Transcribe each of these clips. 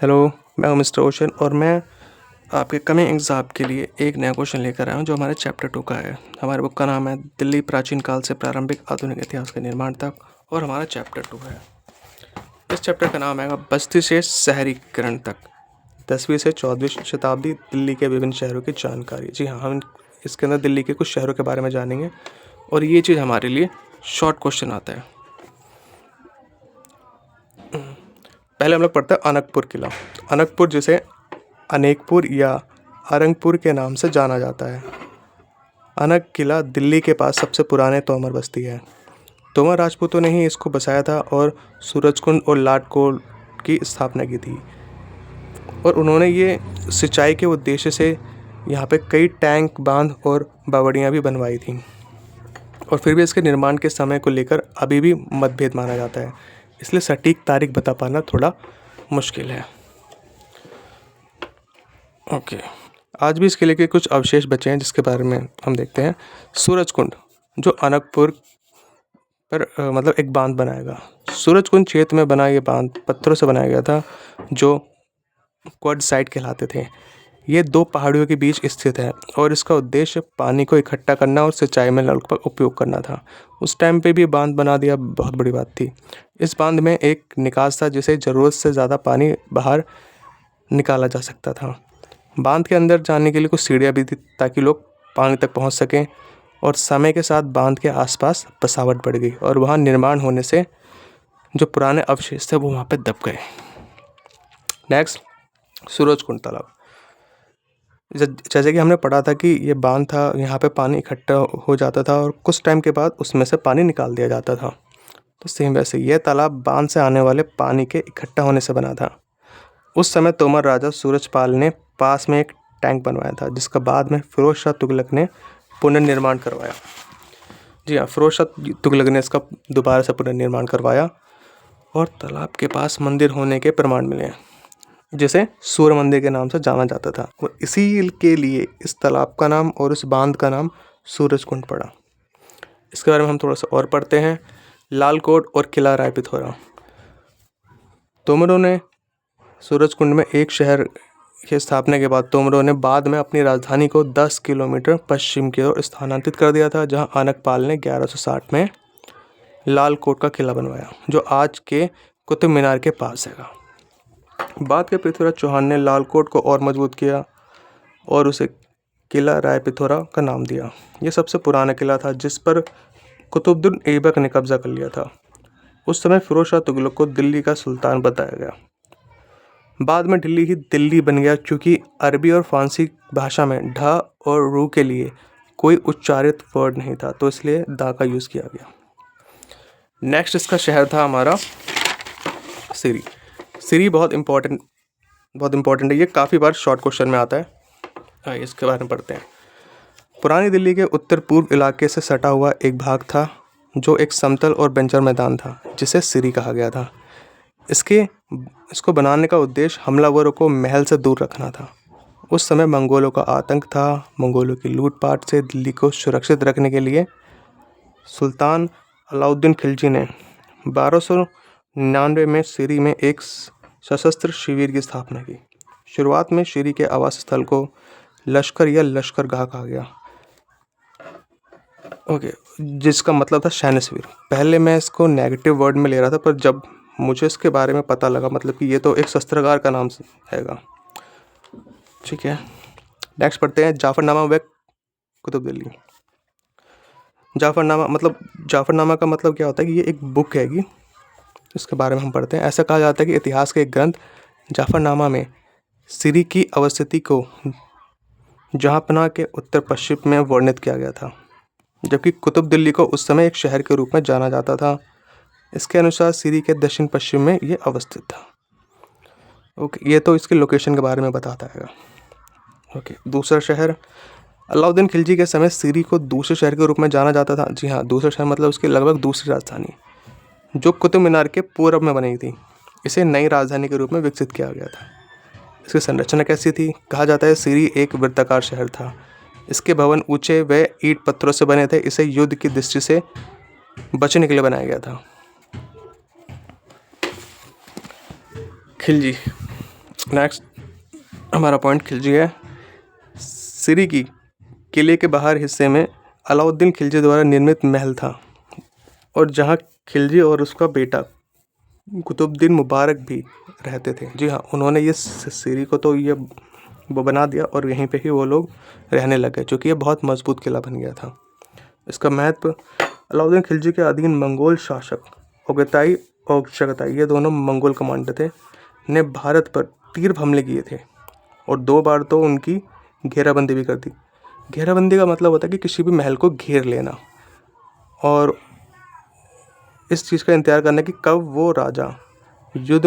Hello, मैं हूं mister ocean और मैं आपके कमिंग एग्ज़ाम के लिए एक नया क्वेश्चन लेकर आया हूं जो हमारे चैप्टर 2 का है। हमारे बुक का नाम है दिल्ली प्राचीन काल से प्रारंभिक आधुनिक इतिहास के निर्माण तक और हमारा चैप्टर 2 है। इस चैप्टर का नाम है बस्ती से शहरीकरण तक, 10वीं से 14वीं शताब्दी दिल्ली के विभिन्न शहरों की जानकारी। जी हाँ, हम इसके अंदर दिल्ली के कुछ शहरों के बारे में जानेंगे और ये चीज़ हमारे लिए शॉर्ट क्वेश्चन आता है। पहले हम लोग पढ़ते हैं अनकपुर किला। अनकपुर जिसे अनेकपुर या अरंगपुर के नाम से जाना जाता है। अनक किला दिल्ली के पास सबसे पुराने तोमर बस्ती है। तोमर राजपूतों ने ही इसको बसाया था और सूरजकुंड और लाडकोट की स्थापना की थी। और उन्होंने ये सिंचाई के उद्देश्य से यहाँ पे कई टैंक, बांध और बावड़ियाँ भी बनवाई थी। और फिर भी इसके निर्माण के समय को लेकर अभी भी मतभेद माना जाता है, इसलिए सटीक तारीख बता पाना थोड़ा मुश्किल है। ओके, आज भी इस किले के कुछ अवशेष बचे हैं जिसके बारे में हम देखते हैं। सूरजकुंड जो अनकपुर पर मतलब एक बांध बनाएगा। सूरजकुंड क्षेत्र में बना ये बांध पत्थरों से बनाया गया था जो क्वाड साइट कहलाते थे। ये दो पहाड़ियों के बीच स्थित है और इसका उद्देश्य पानी को इकट्ठा करना और सिंचाई में नल का उपयोग करना था। उस टाइम पे भी बांध बना दिया, बहुत बड़ी बात थी। इस बांध में एक निकास था जिसे ज़रूरत से ज़्यादा पानी बाहर निकाला जा सकता था। बांध के अंदर जाने के लिए कुछ सीढ़ियाँ भी थी ताकि लोग पानी तक पहुँच सकें। और समय के साथ बांध के आसपास बसावट बढ़ गई और वहाँ निर्माण होने से जो पुराने अवशेष थे वो वहाँ पे दब गए। नेक्स्ट, सूरजकुंड तालाब। जैसे कि हमने पढ़ा था कि ये बांध था, यहाँ पे पानी इकट्ठा हो जाता था और कुछ टाइम के बाद उसमें से पानी निकाल दिया जाता था। तो सेम वैसे यह तालाब बांध से आने वाले पानी के इकट्ठा होने से बना था। उस समय तोमर राजा सूरजपाल ने पास में एक टैंक बनवाया था जिसका बाद में फिरोज शाह तुगलक ने पुनर्निर्माण करवाया। जी हाँ, फिरोज शाह तुगलक ने इसका दोबारा से पुनर्निर्माण करवाया और तालाब के पास मंदिर होने के प्रमाण मिले हैं जिसे सूर्य मंदिर के नाम से जाना जाता था। और इसी के लिए इस तालाब का नाम और उस बांध का नाम सूरजकुंड पड़ा। इसके बारे में हम थोड़ा सा और पढ़ते हैं। लालकोट और किला राय पिथौरा। तोमरों ने सूरजकुंड में एक शहर की स्थापना के बाद तोमरों ने बाद में अपनी राजधानी को 10 किलोमीटर पश्चिम की ओर स्थानांतरित कर दिया था, जहां अनकपाल ने 1160 में लालकोट का किला बनवाया जो आज के कुतुब मीनार के पास है। बाद के पृथ्वीराज चौहान ने लालकोट को और मजबूत किया और उसे किला राय पिथौरा का नाम दिया। यह सबसे पुराना किला था जिस पर कुतुबुद्दीन ऐबक ने कब्जा कर लिया था। उस समय फिरोज शाह तुगलक को दिल्ली का सुल्तान बताया गया। बाद में दिल्ली ही दिल्ली बन गया क्योंकि अरबी और फारसी भाषा में ढ और रू के लिए कोई उच्चारित वर्ड नहीं था, तो इसलिए दा का यूज़ किया गया। नेक्स्ट इसका शहर था हमारा सिरी। सिरी बहुत इम्पोर्टेंट है। ये काफ़ी बार शॉर्ट क्वेश्चन में आता है। इसके बारे में पढ़ते हैं। पुरानी दिल्ली के उत्तर पूर्व इलाके से सटा हुआ एक भाग था जो एक समतल और बंजर मैदान था जिसे सिरी कहा गया था। इसको बनाने का उद्देश्य हमलावरों को महल से दूर रखना था। उस समय मंगोलों का आतंक था। मंगोलों की लूटपाट से दिल्ली को सुरक्षित रखने के लिए सुल्तान अलाउद्दीन खिलजी ने 1299 में सिरी में एक सशस्त्र शिविर की स्थापना की। शुरुआत में सिरी के आवास स्थल को लश्कर या लश्करगाह कहा गया। ओके, जिसका मतलब था सैन्य शिविर। पहले मैं इसको नेगेटिव वर्ड में ले रहा था, पर जब मुझे इसके बारे में पता लगा मतलब कि ये तो एक शस्त्रागार का नाम हैगा। ठीक है, नेक्स्ट पढ़ते हैं जाफरनामा व कुतुब दिल्ली। जाफरनामा का मतलब क्या होता है कि ये एक बुक हैगी, इसके बारे में हम पढ़ते हैं। ऐसा कहा जाता है कि इतिहास के एक ग्रंथ जाफरनामा में सिरी की अवस्थिति को जहांपनाह के उत्तर पश्चिम में वर्णित किया गया था, जबकि कुतुब दिल्ली को उस समय एक शहर के रूप में जाना जाता था। इसके अनुसार सिरी के दक्षिण पश्चिम में ये अवस्थित था। ओके, ये तो इसके लोकेशन के बारे में बताता है। ओके, दूसरा शहर। अलाउद्दीन खिलजी के समय सिरी को दूसरे शहर के रूप में जाना जाता था। जी हाँ, दूसरा शहर मतलब उसकी लगभग दूसरी राजधानी जो कुतुब मीनार के पूर्व में बनी थी। इसे नई राजधानी के रूप में विकसित किया गया था। इसकी संरचना कैसी थी? कहा जाता है सिरी एक वृत्ताकार शहर था। इसके भवन ऊंचे व ईंट पत्थरों से बने थे। इसे युद्ध की दृष्टि से बचने के लिए बनाया गया था। खिलजी नेक्स्ट हमारा पॉइंट खिलजी है। सिरी की किले के बाहर हिस्से में अलाउद्दीन खिलजी द्वारा निर्मित महल था, और जहाँ खिलजी और उसका बेटा कुतुबुद्दीन मुबारक भी रहते थे। जी हाँ, उन्होंने ये सिरी को तो ये वो बना दिया और यहीं पे ही वो लोग रहने लगे, क्योंकि ये बहुत मजबूत किला बन गया था। इसका महत्व, अलाउद्दीन खिलजी के अधीन मंगोल शासक ओगताई और चगताई, ये दोनों मंगोल कमांडर थे, ने भारत पर तीर हमले किए थे, और 2 बार तो उनकी घेराबंदी भी कर दी। घेराबंदी का मतलब होता है कि किसी भी महल को घेर लेना, और इस चीज़ का इंतजार करना कि कब वो राजा युद्ध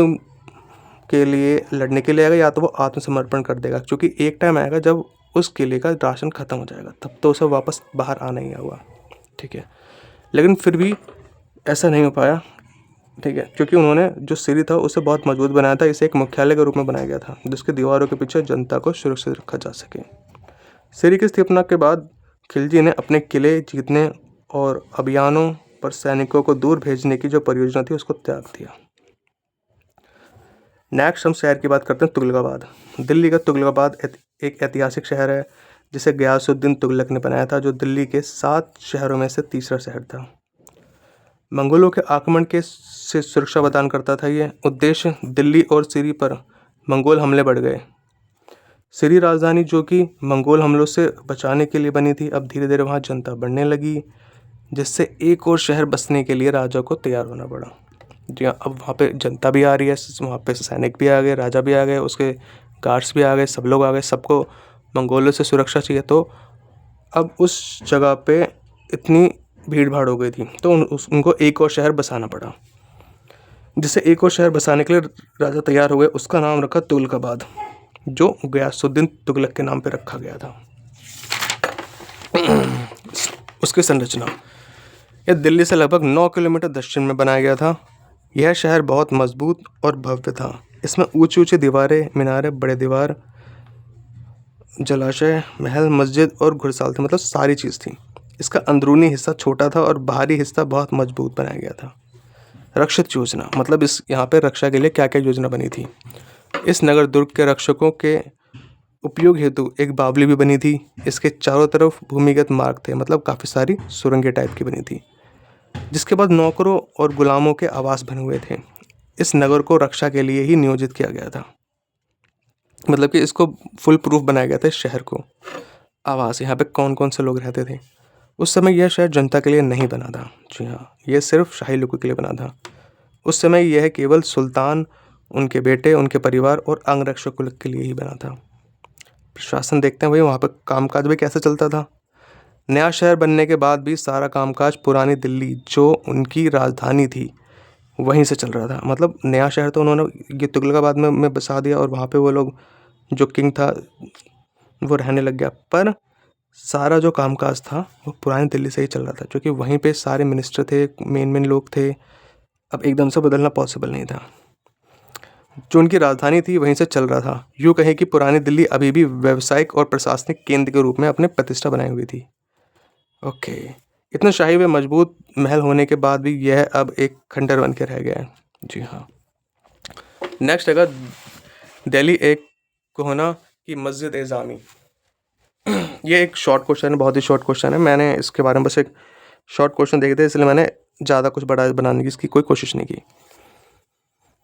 के लिए लड़ने के लिए आएगा, या तो वो आत्मसमर्पण कर देगा, क्योंकि एक टाइम आएगा जब उस किले का राशन ख़त्म हो जाएगा, तब तो उसे वापस बाहर आना ही होगा। ठीक है, लेकिन फिर भी ऐसा नहीं हो पाया। ठीक है, क्योंकि उन्होंने जो सिरी था उसे बहुत मजबूत बनाया था। इसे एक मुख्यालय के रूप में बनाया गया था, जिसके दीवारों के पीछे जनता को सुरक्षित रखा जा सके। सिरी की स्थापना के बाद खिलजी ने अपने किले जीतने और अभियानों पर सैनिकों को दूर भेजने की जो परियोजना थी उसको त्याग दिया। नेक्स्ट हम शहर की बात करते हैं, तुगलकाबाद। दिल्ली का तुगलकाबाद एक ऐतिहासिक शहर है, जिसे गयासुद्दीन तुगलक ने बनाया था, जो दिल्ली के 7 शहरों में से तीसरा शहर था। मंगोलों के आक्रमण के से सुरक्षा प्रदान करता था। ये उद्देश्य, दिल्ली और सिरी पर मंगोल हमले बढ़ गए। सिरी राजधानी जो कि मंगोल हमलों से बचाने के लिए बनी थी, अब धीरे धीरे वहाँ जनता बढ़ने लगी, जिससे एक और शहर बसने के लिए राजा को तैयार होना पड़ा। जी हाँ, अब वहाँ पे जनता भी आ रही है, वहाँ पे सैनिक भी आ गए, राजा भी आ गए, उसके गार्ड्स भी आ गए, सब लोग आ गए, सबको मंगोलों से सुरक्षा चाहिए। तो अब उस जगह पे इतनी भीड़ भाड़ हो गई थी, तो उनको एक और शहर बसाना पड़ा। जिसे एक और शहर बसाने के लिए राजा तैयार हो गए, उसका नाम रखा तुगलकाबाद, जो गयासुद्दीन तुगलक के नाम पे रखा गया था। उसकी संरचना, यह दिल्ली से लगभग 9 किलोमीटर दक्षिण में बनाया गया था। यह शहर बहुत मजबूत और भव्य था। इसमें ऊंची ऊंची दीवारें, मीनारे, बड़े दीवार, जलाशय, महल, मस्जिद और घुड़साल थे, मतलब सारी चीज़ थी। इसका अंदरूनी हिस्सा छोटा था और बाहरी हिस्सा बहुत मजबूत बनाया गया था। रक्षित योजना, मतलब इस यहाँ पे रक्षा के लिए क्या क्या योजना बनी थी। इस नगर दुर्ग के रक्षकों के उपयोग हेतु एक बावली भी बनी थी। इसके चारों तरफ भूमिगत मार्ग थे, मतलब काफ़ी सारी सुरंगें टाइप की बनी थी, जिसके बाद नौकरों और गुलामों के आवास बने हुए थे। इस नगर को रक्षा के लिए ही नियोजित किया गया था, मतलब कि इसको फुल प्रूफ बनाया गया था इस शहर को। आवास, यहाँ पे कौन कौन से लोग रहते थे। उस समय यह शहर जनता के लिए नहीं बना था। जी हाँ, यह सिर्फ शाही लोगों के लिए बना था। उस समय यह केवल सुल्तान, उनके बेटे, उनके परिवार और अंगरक्षकों के लिए ही बना था। प्रशासन देखते हैं भाई वहाँ पे कामकाज भी कैसे चलता था। नया शहर बनने के बाद भी सारा कामकाज पुरानी दिल्ली, जो उनकी राजधानी थी, वहीं से चल रहा था। मतलब नया शहर तो उन्होंने ये तुगलकाबाद में बसा दिया, और वहाँ पे वो लोग, जो किंग था वो रहने लग गया, पर सारा जो कामकाज था वो पुरानी दिल्ली से ही चल रहा था, क्योंकि वहीं पे सारे मिनिस्टर थे, मेन लोग थे। अब एकदम से बदलना पॉसिबल नहीं था। जो उनकी राजधानी थी वहीं से चल रहा था। यूँ कहें कि पुरानी दिल्ली अभी भी व्यावसायिक और प्रशासनिक केंद्र के रूप में अपने प्रतिष्ठा बनाई हुई थी। ओके, इतने शाही व मजबूत महल होने के बाद भी यह अब एक खंडर बन के रह गया है। जी हाँ। नेक्स्ट है दिल्ली एक कोहना की मस्जिद ए जामी। ये एक शॉर्ट क्वेश्चन है, बहुत ही शॉर्ट क्वेश्चन है। मैंने इसके बारे में बस एक शॉर्ट क्वेश्चन देखे थे, इसलिए मैंने ज़्यादा कुछ बड़ा बनाने की इसकी कोई कोशिश नहीं की।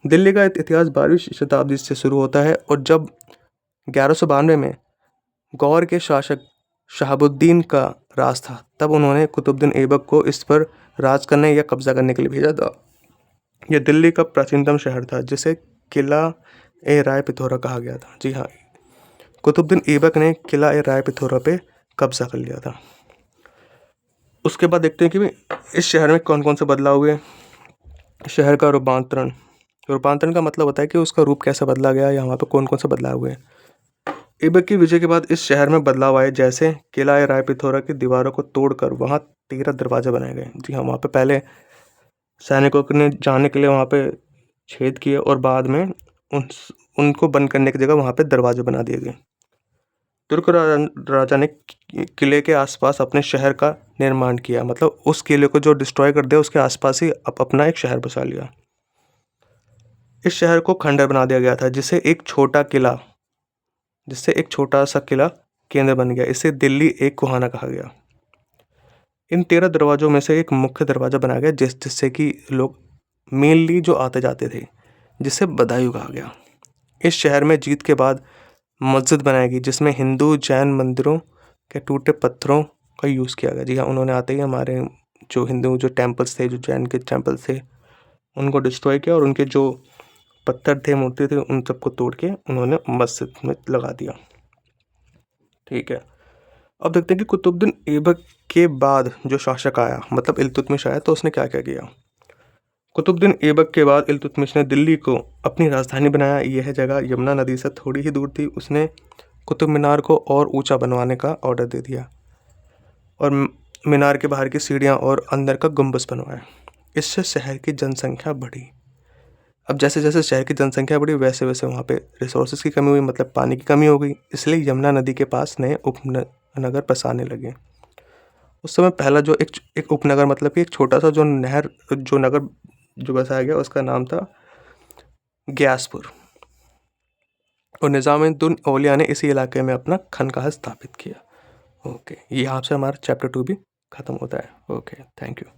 दिल्ली का इतिहास 12वीं शताब्दी से शुरू होता है, और जब 1192 में गौर के शासक शहाबुद्दीन का राज था, तब उन्होंने कुतुबुद्दीन ऐबक को इस पर राज करने या कब्जा करने के लिए भेजा था। यह दिल्ली का प्राचीनतम शहर था, जिसे किला ए राय पिथौरा कहा गया था। जी हाँ, कुतुबुद्दीन ऐबक ने किला ए राय पिथौरा पे कब्जा कर लिया था। उसके बाद देखते हैं कि इस शहर में कौन कौन से बदलाव हुए। शहर का रूपांतरण, रूपांतरण का मतलब होता है कि उसका रूप कैसे बदला गया, या वहाँ पे कौन कौन से बदलाव हुए। ऐबक की विजय के बाद इस शहर में बदलाव आए, जैसे किला ए राय पिथौरा की दीवारों को तोड़कर वहाँ 13 दरवाजे बनाए गए। जी हाँ, वहाँ पे पहले सैनिकों ने जाने के लिए वहाँ पे छेद किए, और बाद में उनको बंद करने की जगह वहाँ पे दरवाजे बना दिए गए। तुर्क राजा ने किले के आसपास अपने शहर का निर्माण किया, मतलब उस किले को जो डिस्ट्रॉय कर दिया उसके आसपास ही अपना एक शहर बसा लिया। इस शहर को खंडर बना दिया गया था, जिससे एक छोटा सा किला केंद्र बन गया। इसे दिल्ली एक कोहाना कहा गया। इन 13 दरवाजों में से एक मुख्य दरवाजा बनाया गया, जिससे कि लोग मेनली जो आते जाते थे, जिसे बदायूं कहा गया। इस शहर में जीत के बाद मस्जिद बनाई गई, जिसमें हिंदू जैन मंदिरों के टूटे पत्थरों का यूज़ किया गया। जी हाँ, उन्होंने आते ही हमारे जो हिंदू जो टेम्पल्स थे, जो जैन के टेम्पल्स थे, उनको डिस्ट्रॉय किया और उनके जो पत्थर थे, मूर्ति थे, उन सबको तोड़ के उन्होंने मस्जिद में लगा दिया। ठीक है, अब देखते हैं कि कुतुबुद्दीन ऐबक के बाद जो शासक आया, मतलब इल्तुतमिश आया, तो उसने क्या क्या किया। कुतुबुद्दीन ऐबक के बाद इल्तुतमिश ने दिल्ली को अपनी राजधानी बनाया। यह जगह यमुना नदी से थोड़ी ही दूर थी। उसने कुतुब मीनार को और ऊंचा बनवाने का ऑर्डर दे दिया और मीनार के बाहर की सीढ़ियाँ और अंदर का गुम्बद बनवाया। इससे शहर की जनसंख्या बढ़ी। अब जैसे जैसे शहर की जनसंख्या बढ़ी, वैसे वैसे वहाँ पे रिसोर्सेज की कमी हुई, मतलब पानी की कमी हो गई। इसलिए यमुना नदी के पास नए उपनगर बसाने लगे। उस समय पहला जो एक उपनगर, मतलब कि एक छोटा सा जो नगर जो बसाया गया, उसका नाम था ग्यासपुर। और निज़ामुद्दीन औलिया ने इसी इलाके में अपना खानकाह स्थापित किया। ओके, यहाँ से हमारा चैप्टर 2 भी ख़त्म होता है। Okay, thank you.